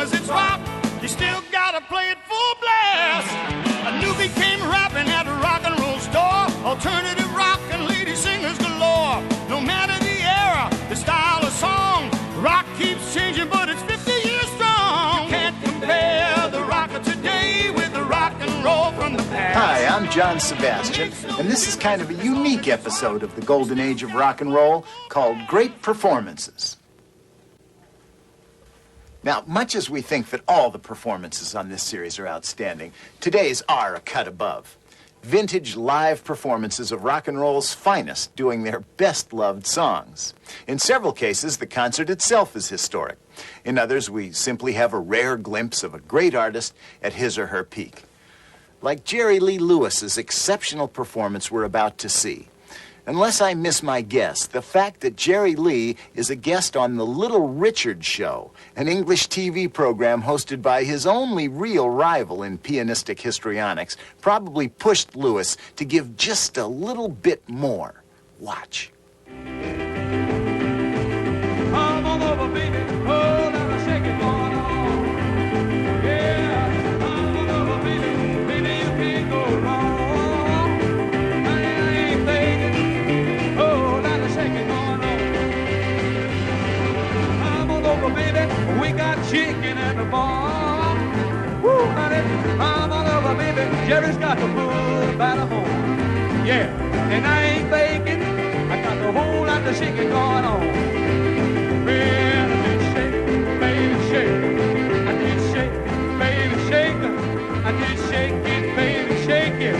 as it's rock, you still gotta play it full blast. A newbie came rapping at a rock and roll store. Alternative rock and lady singers galore. No matter the era, the style of song, rock keeps changing, but it's 50 years strong. You can't compare the rock of today with the rock and roll from the past. Hi, I'm John Sebastian, and this is kind of a unique episode of the golden age of rock and roll called Great Performances. Now, much as we think that all the performances on this series are outstanding, today's are a cut above. Vintage live performances of rock and roll's finest doing their best-loved songs. In several cases, the concert itself is historic. In others, we simply have a rare glimpse of a great artist at his or her peak. Like Jerry Lee Lewis's exceptional performance we're about to see. Unless I miss my guess, the fact that Jerry Lee is a guest on The Little Richard Show, an English TV program hosted by his only real rival in pianistic histrionics, probably pushed Lewis to give just a little bit more. Watch. Come on over, baby. Oh, let us shake it going on. Yeah, come on over, baby. Baby, you can't go wrong. I ain't thinking. Oh, let us shake it going on. Come on over, baby. We got chicken at the bar. Woo, honey. Come on over, baby. Jerry's got the bull by the horn. Yeah, and I ain't thinking. I got the whole lot of shaking going on. Well, I did shake, baby, shake. I did shake, baby, shake. I did shake it, baby, shake it. I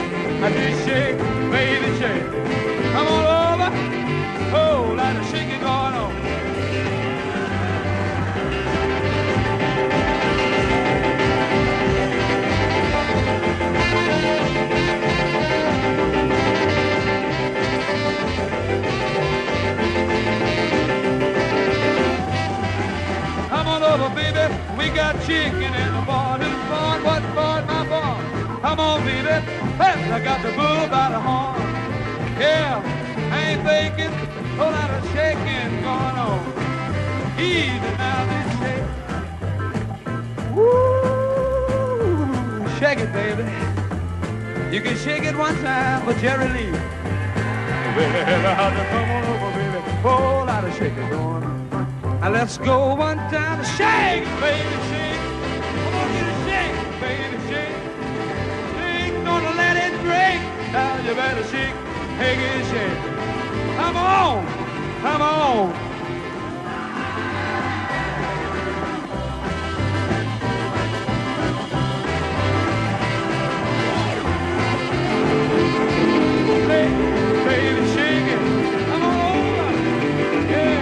did shake, baby, shake. Come on over. Whole lot of shaking going on. Come on over, baby. We got chicken in the barn. Who's barn? What barn? My barn. Come on, baby. Hey, I got the bull by the horn. Yeah, I ain't thinking. Whole lot of shaking going on. Easy now, this shake. Woo! Shake it, baby. You can shake it one time for Jerry Lee. Well, I have to come on over, baby. Whole lot of shaking going on. Now let's go one time. Shake, baby, shake. Come on, get a shake, baby, shake. Shake, gonna let it break. Now you better shake, take it, shake. Come on, come on. Shake, baby, shake it. Come on over. Yeah.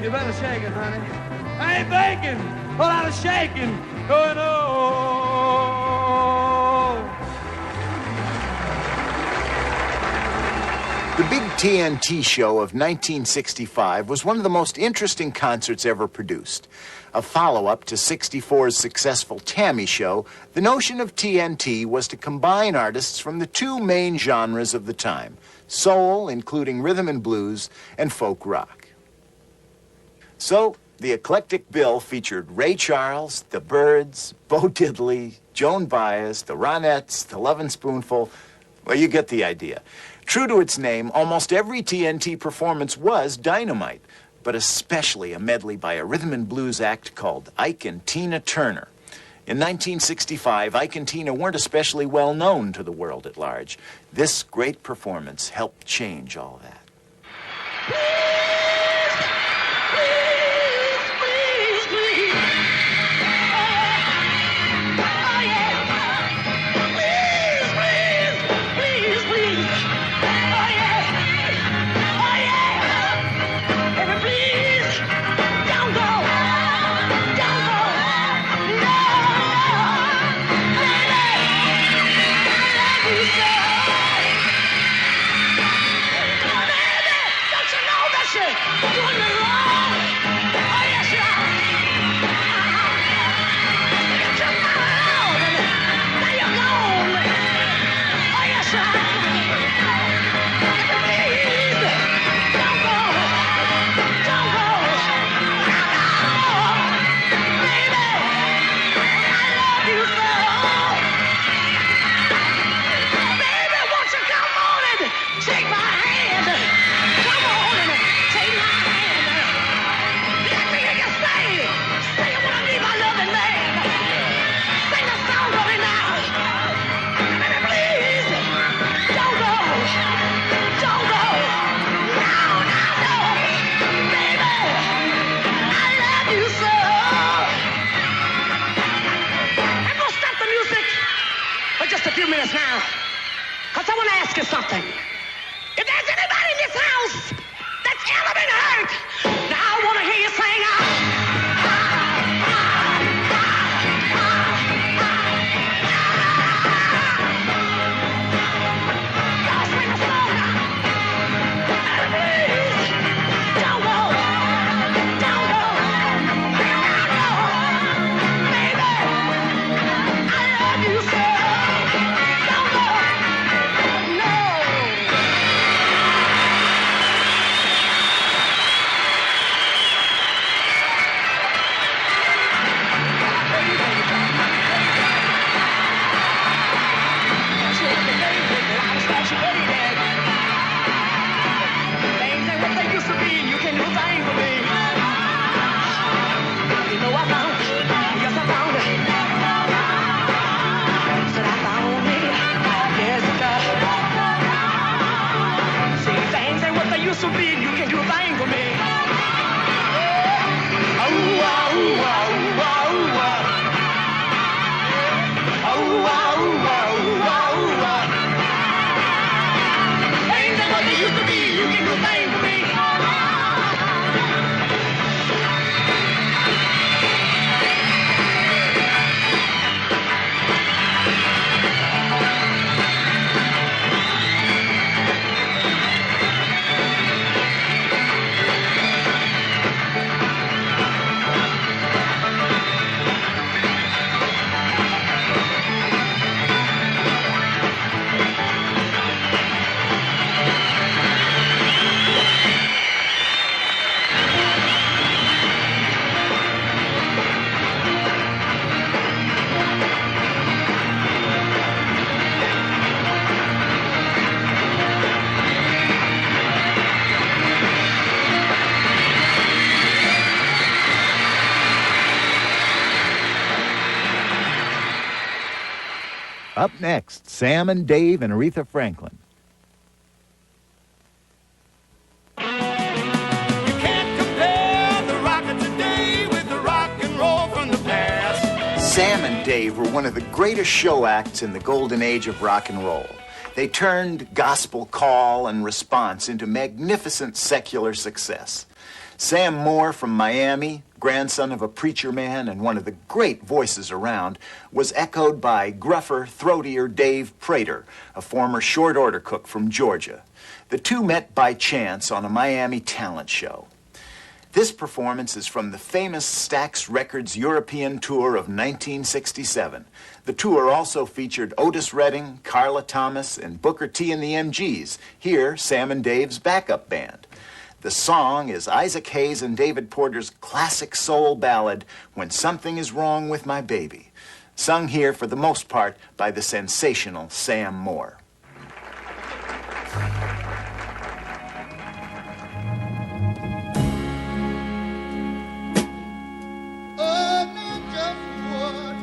You better shake it, honey. I ain't thinking, a lot of shaking going on. The big TNT show of 1965 was one of the most interesting concerts ever produced. A follow-up to '64's successful Tammy show, the notion of TNT was to combine artists from the two main genres of the time, soul, including rhythm and blues, and folk rock. So, the eclectic bill featured Ray Charles, the Byrds, Bo Diddley, Joan Baez, the Ronettes, the Lovin' Spoonful. Well, you get the idea. True to its name, almost every TNT performance was dynamite, but especially a medley by a rhythm and blues act called Ike and Tina Turner. In 1965, Ike and Tina weren't especially well known to the world at large. This great performance helped change all that. Now, because I want to ask you something. If there's anybody in this house that's ever been hurt, now I want to hear you sing y'all sing a song now. Please, don't go, don't go, baby, I love you so. So big, you can do a thing for me. Oh, wow, wow, wow, wow. Oh, wow, wow, wow, wow. Things ain't what they used to be, you can do a thing for me. Up next, Sam and Dave and Aretha Franklin. You can't compare the rock of today with the rock and roll from the past. Sam and Dave were one of the greatest show acts in the golden age of rock and roll. They turned gospel call and response into magnificent secular success. Sam Moore from Miami, grandson of a preacher man and one of the great voices around, was echoed by gruffer, throatier Dave Prater, a former short order cook from Georgia. The two met by chance on a Miami talent show. This performance is from the famous Stax Records European tour of 1967. The tour also featured Otis Redding, Carla Thomas, and Booker T and the MGs. Here, Sam and Dave's backup band. The song is Isaac Hayes and David Porter's classic soul ballad, When Something Is Wrong with My Baby, sung here for the most part by the sensational Sam Moore. Oh, now just what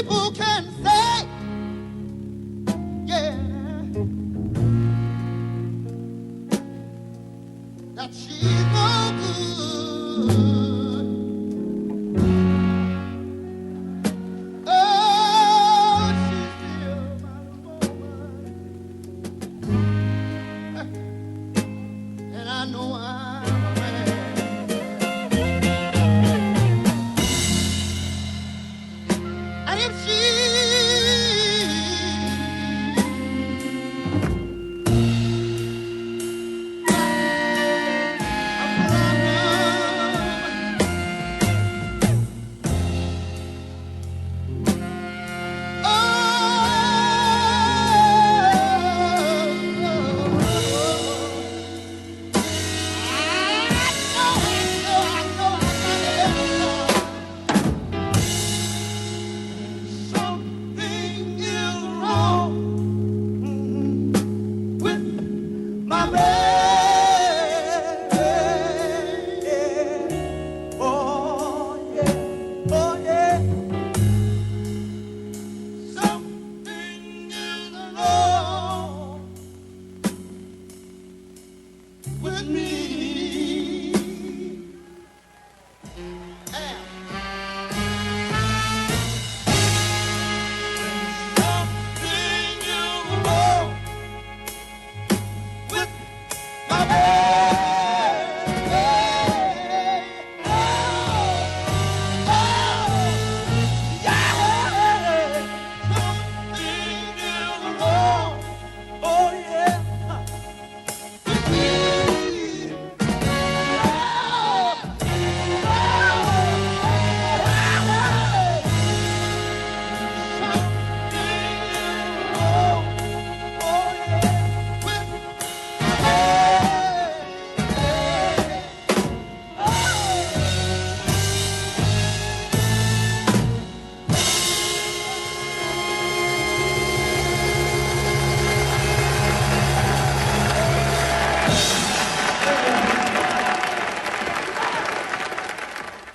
people can say, yeah, that she's no good. Oh, she's still my woman, and I know I'm a man. And if she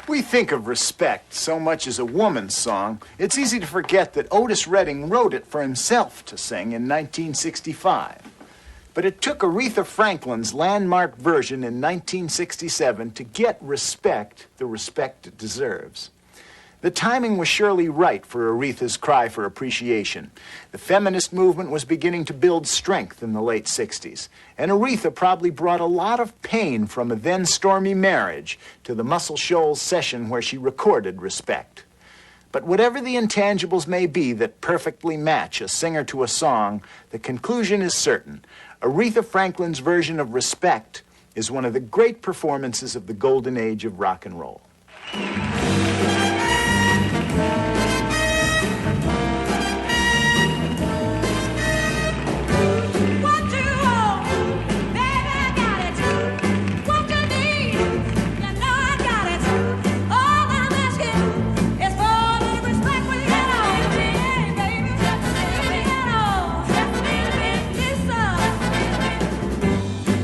We think of Respect so much as a woman's song, it's easy to forget that Otis Redding wrote it for himself to sing in 1965. But it took Aretha Franklin's landmark version in 1967 to get Respect the respect it deserves. The timing was surely right for Aretha's cry for appreciation. The feminist movement was beginning to build strength in the late 60s, and Aretha probably brought a lot of pain from a then stormy marriage to the Muscle Shoals session where she recorded Respect. But whatever the intangibles may be that perfectly match a singer to a song, the conclusion is certain. Aretha Franklin's version of Respect is one of the great performances of the golden age of rock and roll.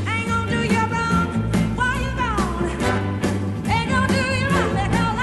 Ain't gonna do you wrong while you're gone. Ain't gonna do you wrong because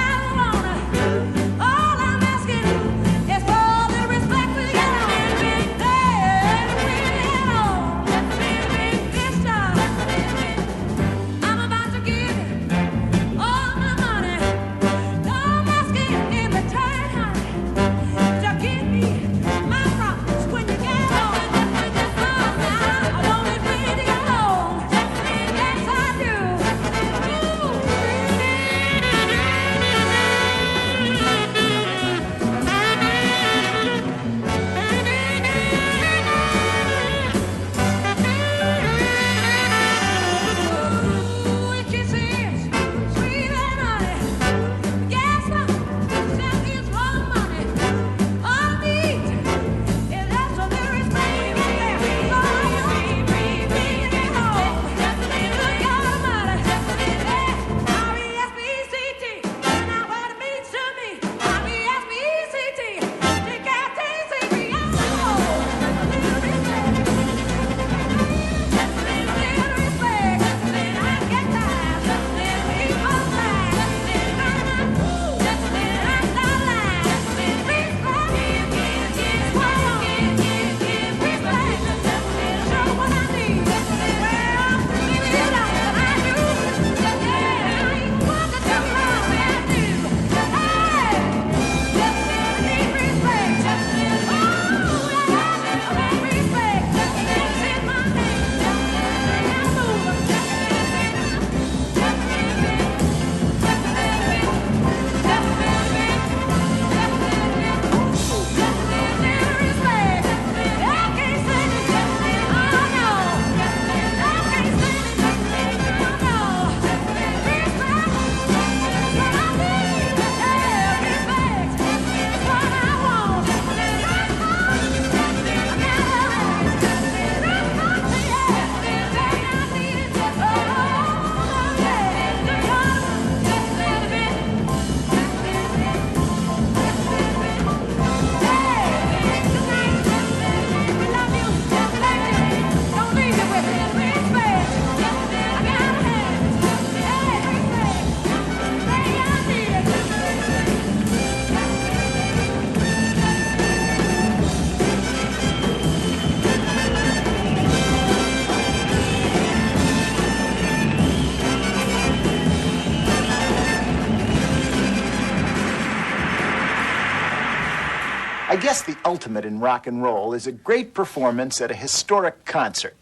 I guess the ultimate in rock and roll is a great performance at a historic concert,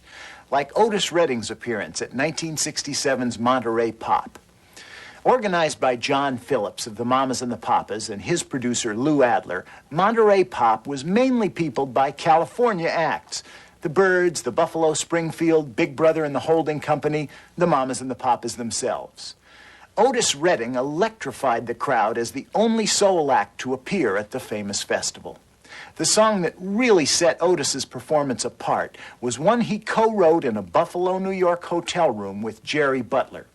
like Otis Redding's appearance at 1967's Monterey Pop. Organized by John Phillips of the Mamas and the Papas and his producer Lou Adler, Monterey Pop was mainly peopled by California acts. The Byrds, the Buffalo Springfield, Big Brother and the Holding Company, the Mamas and the Papas themselves. Otis Redding electrified the crowd as the only soul act to appear at the famous festival. The song that really set Otis's performance apart was one he co-wrote in a Buffalo, New York hotel room with Jerry Butler.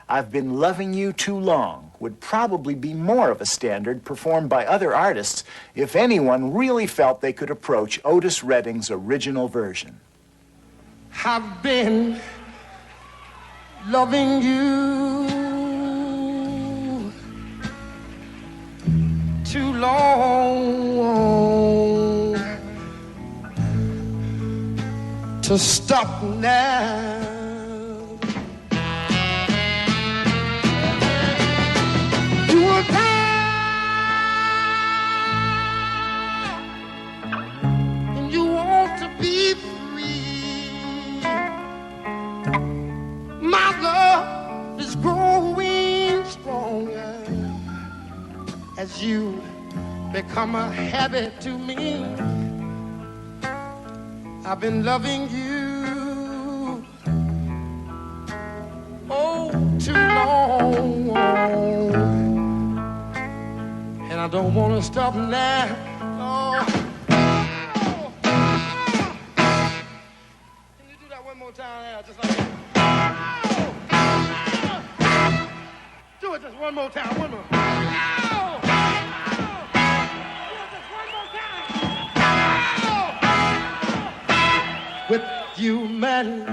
I've Been Loving You Too Long would probably be more of a standard performed by other artists if anyone really felt they could approach Otis Redding's original version. I've been loving you too long to stop now. You were tired and you want to be free. My love is growing stronger as you become a habit to me. I've been loving you oh too long, and I don't want to stop now. Oh. Can you do that one more time now, just like that? Do it just one more time, one more. With you, man,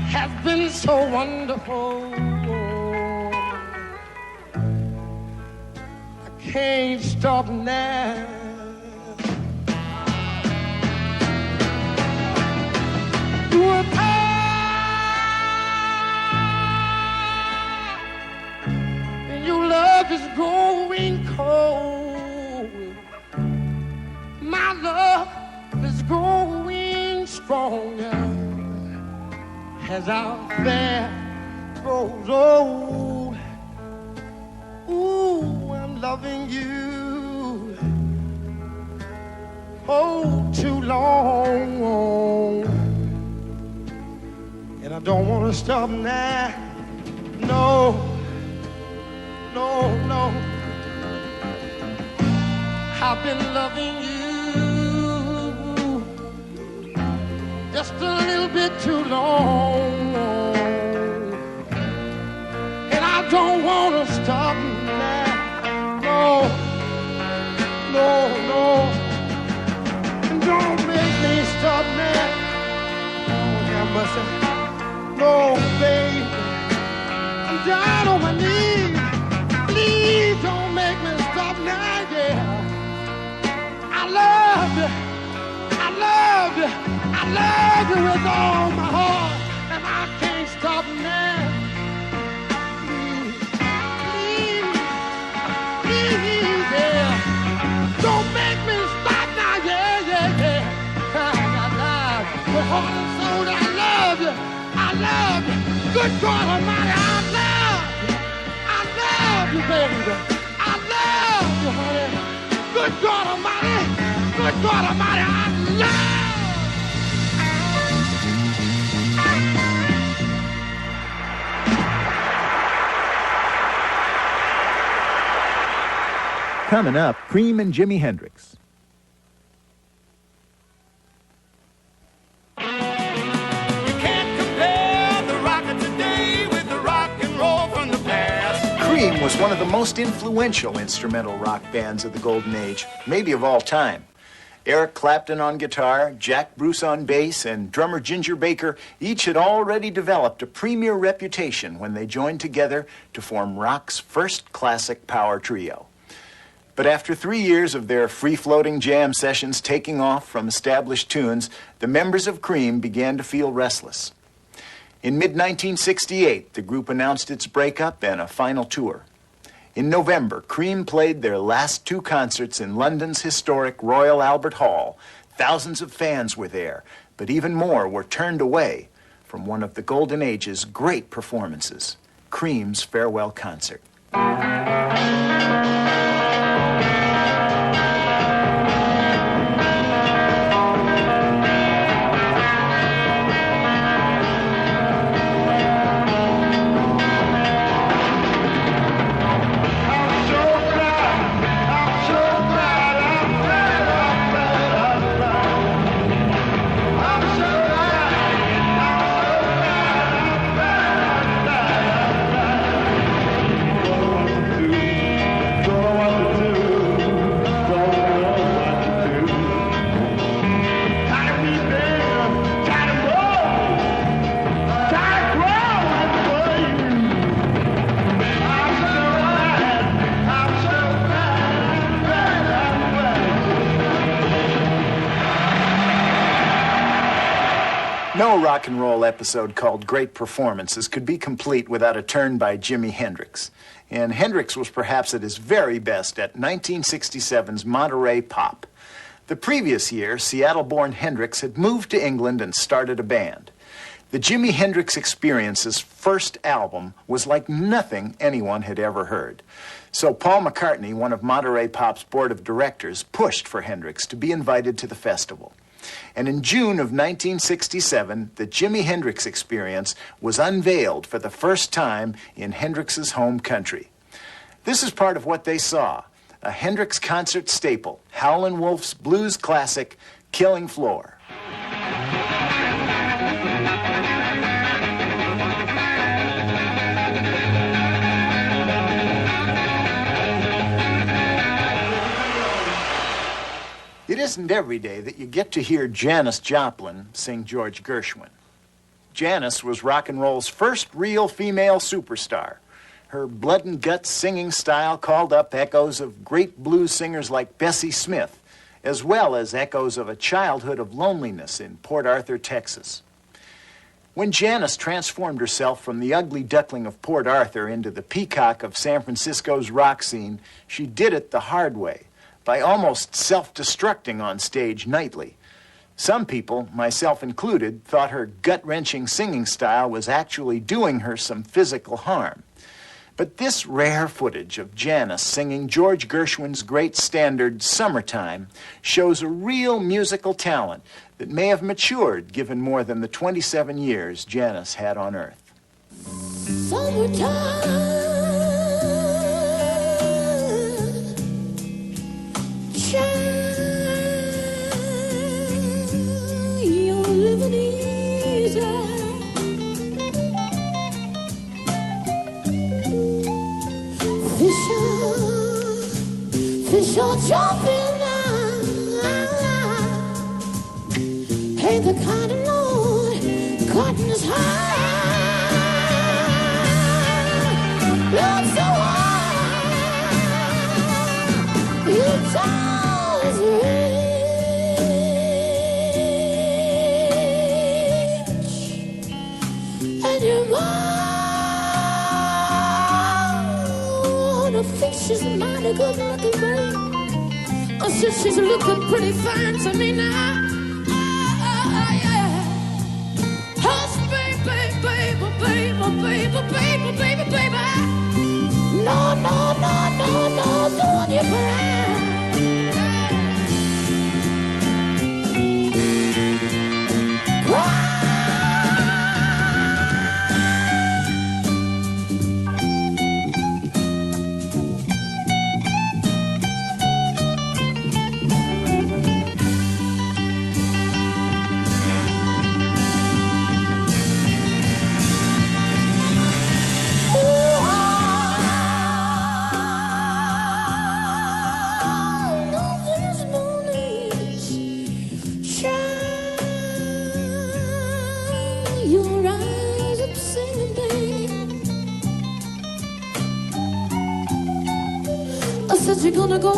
has been so wonderful. I can't stop now. You were tired, and your love is growing cold. My love is growing stronger as our affair grows old. Ooh, I'm loving you oh too long, and I don't want to stop now. No, no, no. I've been loving you just a little bit too long, and I don't want to stop now. No, no, no, and don't make me stop now. Oh, have mercy. No, baby, I'm down on my knees. Please don't make me stop now, yeah. I love you, I love you, I love you with all my heart, and I can't stop now. Please, please, please, yeah. Don't make me stop now, yeah, yeah, yeah. With heart and soul, I love you, I love you. Good God Almighty, I love you, baby. I love you, honey. Good God Almighty, good God Almighty, I love. Coming up, Cream and Jimi Hendrix. You can't compare the rock of today with the rock and roll from the past. Cream was one of the most influential instrumental rock bands of the Golden Age, maybe of all time. Eric Clapton on guitar, Jack Bruce on bass, and drummer Ginger Baker each had already developed a premier reputation when they joined together to form rock's first classic power trio. But after 3 years of their free-floating jam sessions taking off from established tunes, the members of Cream began to feel restless. In mid-1968, the group announced its breakup and a final tour. In November, Cream played their last 2 concerts in London's historic Royal Albert Hall. Thousands of fans were there, but even more were turned away from one of the Golden Age's great performances, Cream's farewell concert. No rock and roll episode called Great Performances could be complete without a turn by Jimi Hendrix. And Hendrix was perhaps at his very best at 1967's Monterey Pop. The previous year, Seattle-born Hendrix had moved to England and started a band. The Jimi Hendrix Experience's first album was like nothing anyone had ever heard. So Paul McCartney, one of Monterey Pop's board of directors, pushed for Hendrix to be invited to the festival. And in June of 1967, the Jimi Hendrix Experience was unveiled for the first time in Hendrix's home country. This is part of what they saw, a Hendrix concert staple, Howlin' Wolf's blues classic, Killing Floor. It isn't every day that you get to hear Janis Joplin sing George Gershwin. Janis was rock and roll's first real female superstar. Her blood and guts singing style called up echoes of great blues singers like Bessie Smith, as well as echoes of a childhood of loneliness in Port Arthur, Texas. When Janis transformed herself from the ugly duckling of Port Arthur into the peacock of San Francisco's rock scene, she did it the hard way, by almost self-destructing on stage nightly. Some people, myself included, thought her gut-wrenching singing style was actually doing her some physical harm. But this rare footage of Janis singing George Gershwin's great standard, Summertime, shows a real musical talent that may have matured given more than the 27 years Janis had on Earth. Summertime. You're living easy. Fish are jumping out. Ain't the kind of Lord cotton is high. Love so high. You always rich, and your mom, I think she's mighty good looking, babe. I said she's looking pretty fine to me now. Yeah. Oh, baby. No, doing you right. You're gonna go,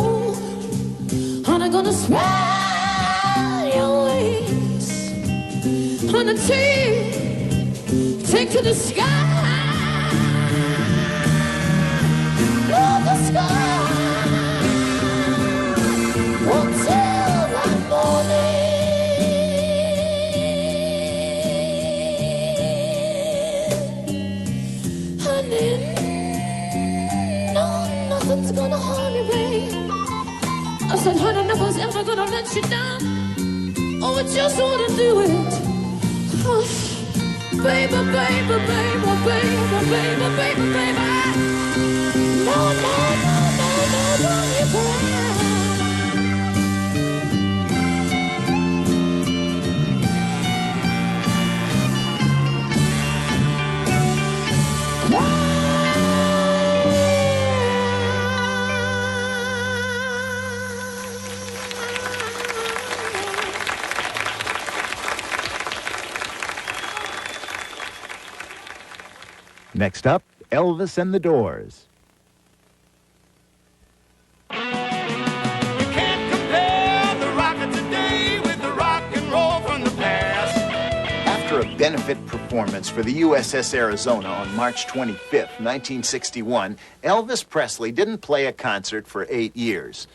honey, gonna spread your wings, honey, take to the sky. Love nothing's gonna harm you, babe. I said, honey, nothing's ever gonna let you down. Oh, I just wanna do it. Hush, baby, baby, baby, baby, baby, baby, baby. No, no, no, no, no, don't you cry. Next up, Elvis and the Doors. You can't compare the rock of today with the rock and roll from the past. After a benefit performance for the USS Arizona on March 25th, 1961, Elvis Presley didn't play a concert for 8 years.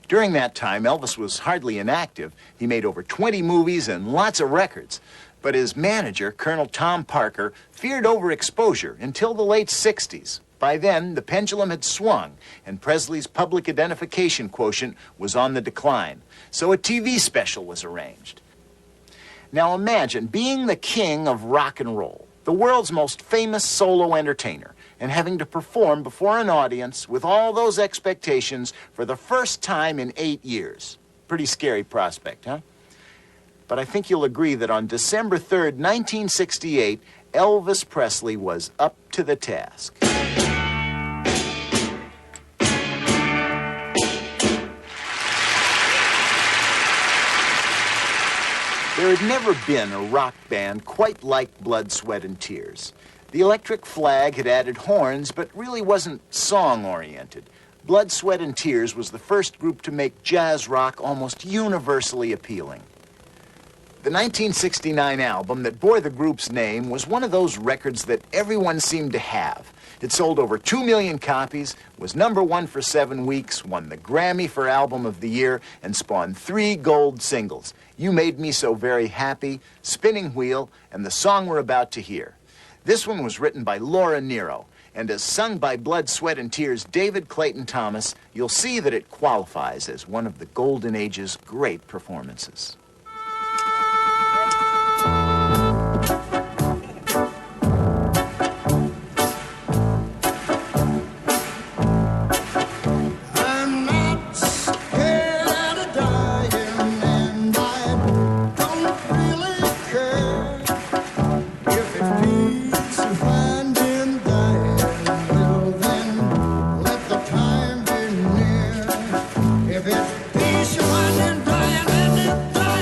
During that time, Elvis was hardly inactive. He made over 20 movies and lots of records. But his manager, Colonel Tom Parker, feared overexposure until the late 60s. By then, the pendulum had swung, and Presley's public identification quotient was on the decline. So a TV special was arranged. Now imagine being the king of rock and roll, the world's most famous solo entertainer, and having to perform before an audience with all those expectations for the first time in 8 years. Pretty scary prospect, huh? But I think you'll agree that on December 3rd, 1968, Elvis Presley was up to the task. There had never been a rock band quite like Blood, Sweat, and Tears. The Electric Flag had added horns, but really wasn't song-oriented. Blood, Sweat, and Tears was the first group to make jazz rock almost universally appealing. The 1969 album that bore the group's name was one of those records that everyone seemed to have. It sold over 2 million copies, was #1 for 7 weeks, won the Grammy for Album of the Year, and spawned 3 gold singles: You Made Me So Very Happy, Spinning Wheel, and the song we're about to hear. This one was written by Laura Nyro, and as sung by Blood, Sweat, and Tears' David Clayton Thomas, you'll see that it qualifies as one of the Golden Age's great performances. If it's peace, you're finding dying, and it's dying.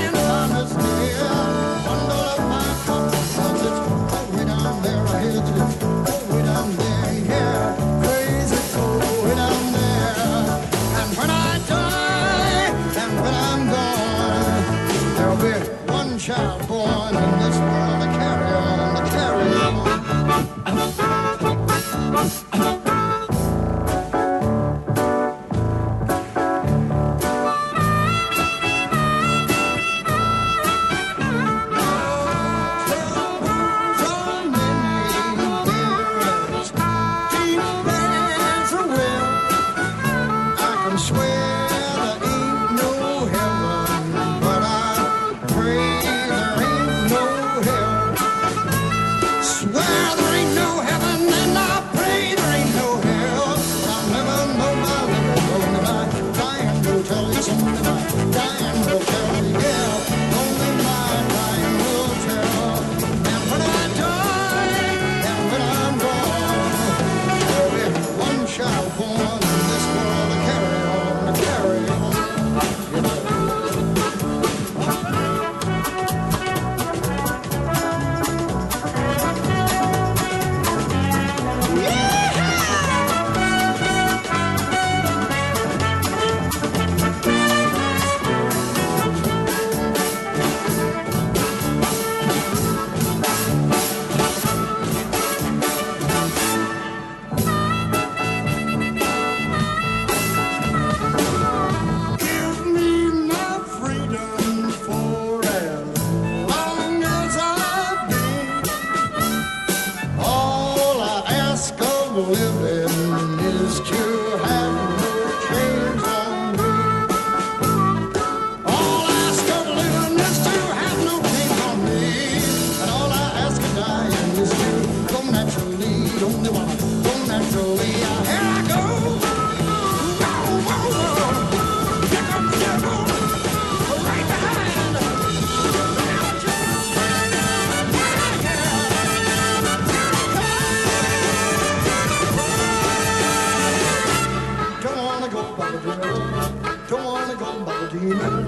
Don't wanna go by the demon.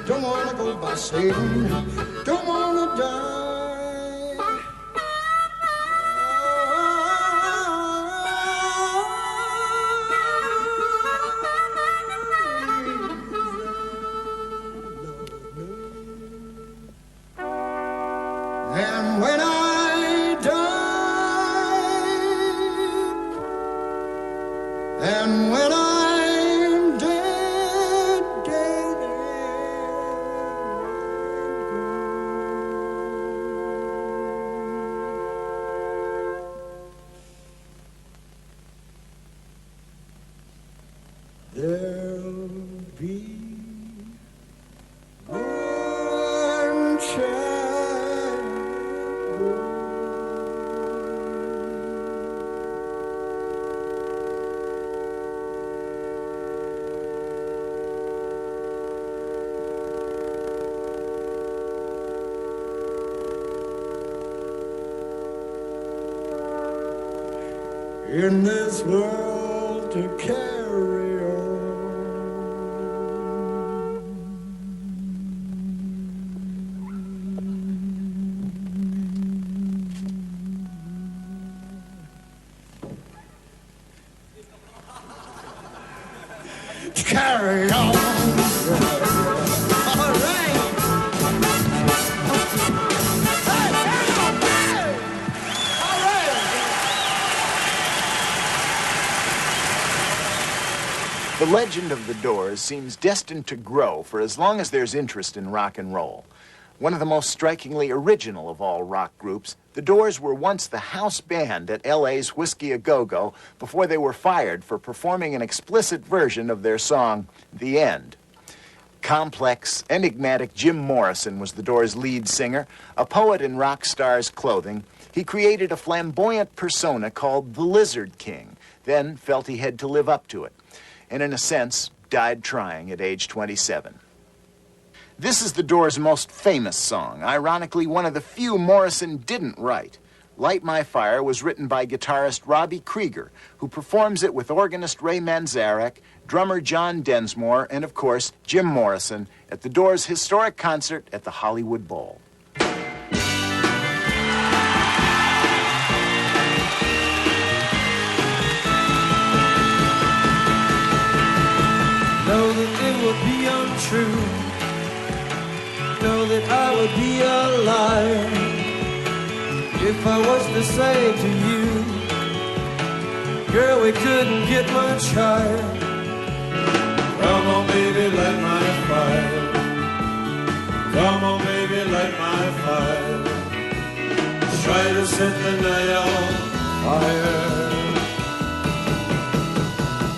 Don't wanna go by Satan. Don't wanna die. And when I die, and when I'm dead, dead, there'll be one child. In this world to carry on. To carry on. All right. The legend of the Doors seems destined to grow for as long as there's interest in rock and roll. One of the most strikingly original of all rock groups, the Doors were once the house band at LA's Whiskey A Go-Go before they were fired for performing an explicit version of their song, The End. Complex, enigmatic Jim Morrison was the Doors' lead singer, a poet in rock star's clothing. He created a flamboyant persona called the Lizard King, then felt he had to live up to it, and in a sense, died trying at age 27. This is the Doors' most famous song, ironically one of the few Morrison didn't write. Light My Fire was written by guitarist Robbie Krieger, who performs it with organist Ray Manzarek, drummer John Densmore, and of course, Jim Morrison at the Doors' historic concert at the Hollywood Bowl. Know that it would be untrue. Know that I would be a liar if I was to say to you, girl, we couldn't get much higher. Come on, baby, light my fire. Come on, baby, light my fire. Try to set the night on fire.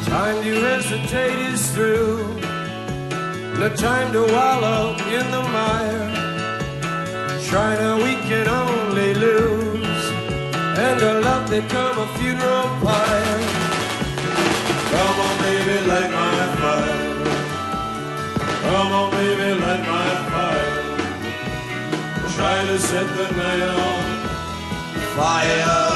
Time to hesitate is through. No time to wallow in the mire. Try now, we can only lose, and a love become a funeral pyre. Come on, baby, light my fire. Come on, baby, light my fire. Try to set the night on fire.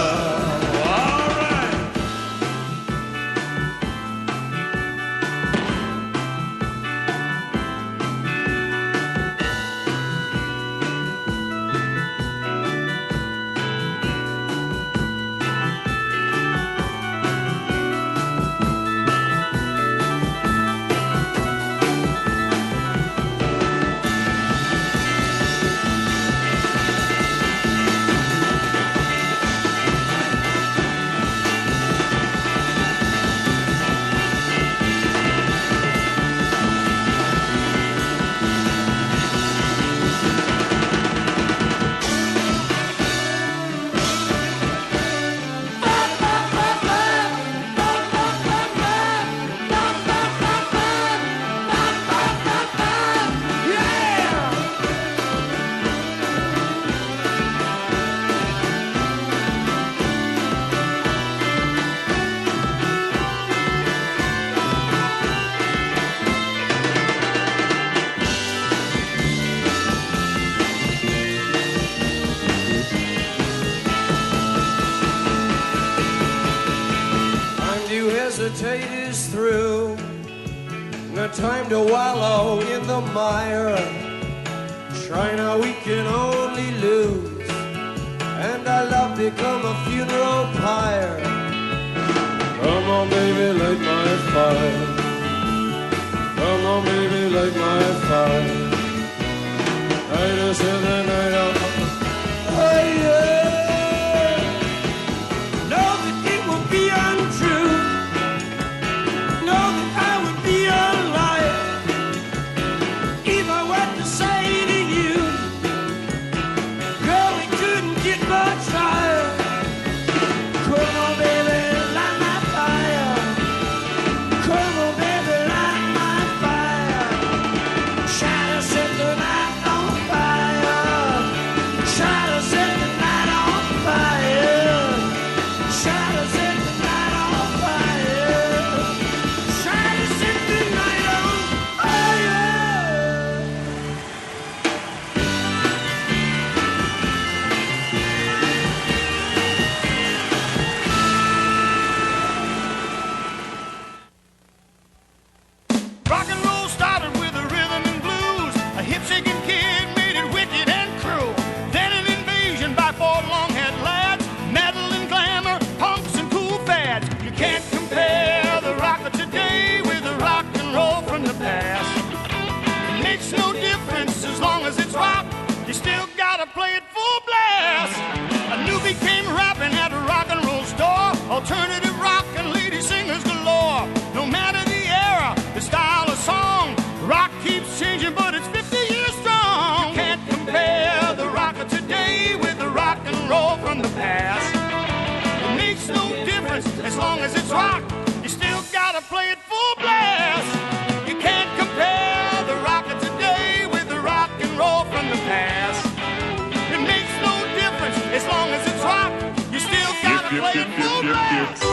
No time to wallow in the mire. Try now, we can only lose. And our love become a funeral pyre. Come on, baby, light my fire. Come on, baby, light my fire. Try to set the night out. Oh, yeah. Know that it will be untrue. Know that I would be a liar if I were to say to you, girl, it couldn't get much higher. Come on, baby, light my fire. Come on, baby, light my fire. Try to set the night on fire. Try to set the night on fire. Try to set the night on fire. Try to set the night on fire. Rock and roll started with a rhythm and blues. A hip-shaking kid made it wicked and cruel. Then an invasion by four long-haired lads. Metal and glamour, punks and cool fads. You can't compare the rock of today with the rock and roll from the past. It makes no difference as long as it's rock. You still gotta play it full blast. A newbie came rapping at a rock and roll store. Alternative rock and lady singers galore. No matter the era, the style of song, rock keeps changing, but it's 50 years strong. You can't compare the rock of today with the rock and roll from the past. It makes no difference as long as it's rock. You still gotta play it full blast. You can't compare the rock of today with the rock and roll from the past. It makes no difference as long as it's rock. You still gotta play it full blast.